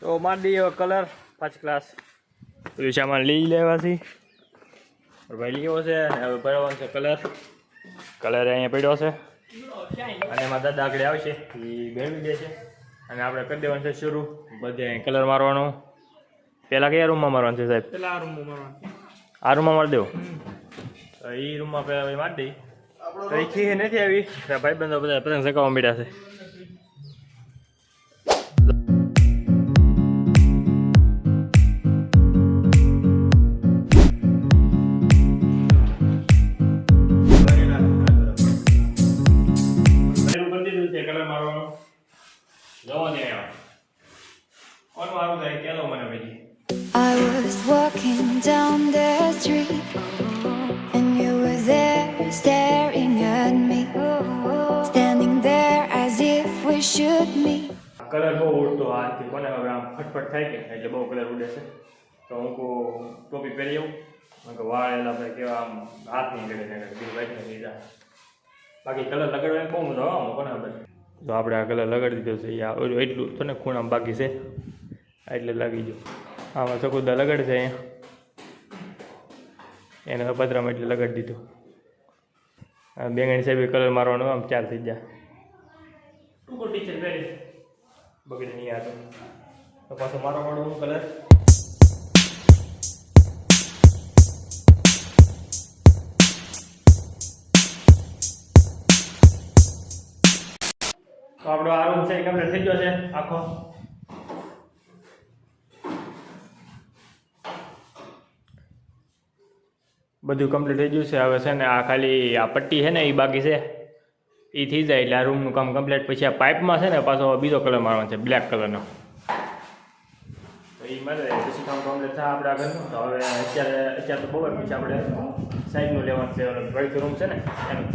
તો મારી દઈએ કલર 5 ક્લાસ સામાન લઈ લેવાથી ભાઈ લેવો છે અને હવે ભરવાનો છે કલર અહીંયા પડ્યો છે અને એમાં દાદા આગળ આવશે એ મેળવી દે છે અને આપણે કરી દેવાનું છે શરૂ બધે કલર મારવાનો પહેલાં કયા રૂમમાં મારવાનું છે સાહેબ? પેલા આ રૂમમાં મારવાનું. આ રૂમમાં મારી દેવો એ રૂમમાં પહેલાં મારી દઈ તો એ ખી નથી આવી ભાઈ બંધો બધા પતંગ ચગાવવા માંડ્યા છે. કલર મારવાનો જવા દે કોણ મારું થાય કેલો મને ભાઈ. I was walking down the street and you were there staring at me, standing there as if we should meet. Colour બહુ ઉડતો હાથથી કોને હવે આમ ફટફટ થાય કે એટલે બહુ કલર ઉડે છે તો હું ટોપી પહેરી આવું કે વાળ એલા ભાઈ કેવા આમ હાથ નહીં કરે બીજું ભાઈ લીધા બાકી કલર લગાડવાની બહુ મજા આવે કોને ખબર. તો આપણે આ કલર લગાડી દીધો છે એટલું તો ને ખૂણામાં બાકી છે એટલે લાગી ગયું. આમાં ચકુદા લગાડે છે અહીંયા એને પતરામાં એટલે લગાડી દીધું. બેંગણી સાહેબ કલર મારવાનો આમ 4 થઈ જાય ટૂંકો ટીચર પહેરી બગડી નહીં આ તો પાછો મારો પડો કલર તો આપણો આ રૂમ છે કમ્પ્લીટ થઈ ગયો છે આખો. બધું કમ્પ્લીટ થઈ ગયું છે હવે છે ને આ ખાલી આ પટ્ટી છે ને એ બાકી છે એ થઈ જાય એટલે આ રૂમનું કામ કમ્પ્લીટ. પછી આ પાઇપમાં છે ને પાછો બીજો કલર મારવાનો છે બ્લેક કલરનો તો એ મળે પછી કામ કમ્પ્લીટ થાય આપણે આગળનું. તો હવે અત્યારે તો બહુ પછી આપણે સાઈડનું લેવાનું છે વાઇટ રૂમ છે ને એનું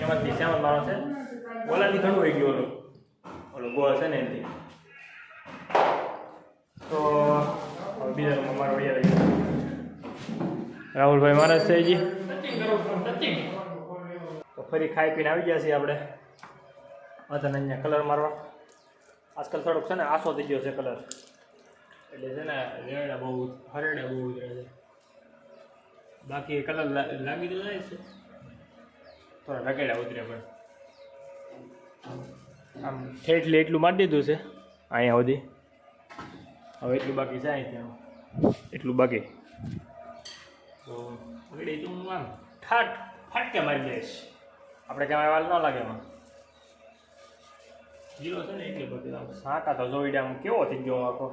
એમાંથી સેવન મારવાનો છે. ઓલાથી ઘણું હોય ગયું ઓલો ગોળ છે ને એનાથી. તો બીજા રૂમમાં મારો વૈયા રહી રાહુલભાઈ મહારાજ છે હજી તો ફરી ખાઈ પીને આવી ગયા છીએ આપણે અત્યારે અહીંયા કલર મારવા. આજકાલ થોડોક છે ને આસો થઈ ગયો છે કલર એટલે છે ને રેડા બહુ હરેડા બહુ ઉતરે છે બાકી કલર લાગી તો જાય છે થોડા રગેડા ઉતરે પણ આમ ઠેઠલે એટલું મારી દીધું છે અહીંયા સુધી. હવે એટલું બાકી છે અહીંયા એટલું બાકી તો વળી તું આમ ફાટકે મારી દઈશ આપણે ક્યાં વાલ ન લાગે એમાં જીરો છે ને એટલે બધું આમ સાટા તો જોઈ આમ કેવો થઈ ગયો આખો.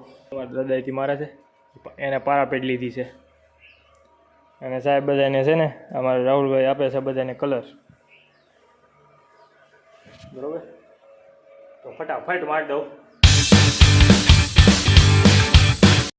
દાદાથી મારે છે એને પારાપેટ લીધી છે અને સાહેબ બધાને છે ને અમારા રાહુલભાઈ આપે છે બધાને કલર બરાબર. તો ફટાફટ મારી દઉં